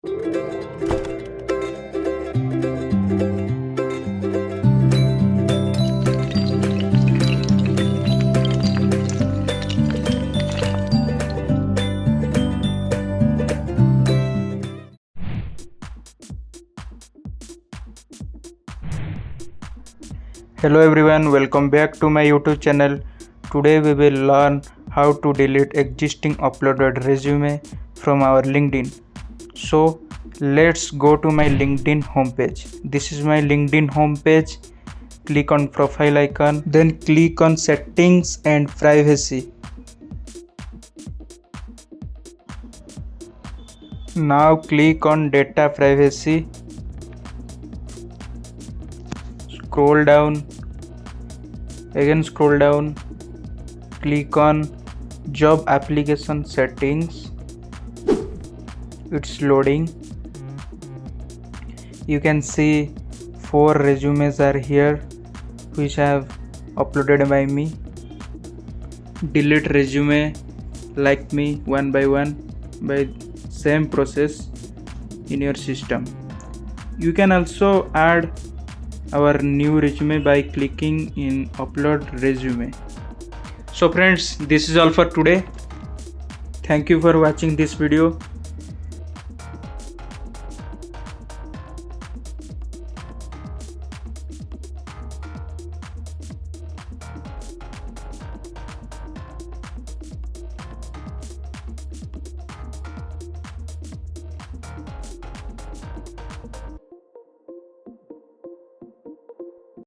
Hello everyone, welcome back to my YouTube channel. Today we will learn how to delete existing uploaded resume from our LinkedIn. So let's go to my LinkedIn homepage. This is my LinkedIn homepage. Click on profile icon, then click on settings and privacy. Now click on data privacy. Scroll down, click on job application settings. It's loading. You can see 4 resumes are here which have uploaded by me. Delete resume like me one by one by same process in your system. You can also add our new resume by clicking in upload resume. So friends, this is all for today. Thank you for watching this video.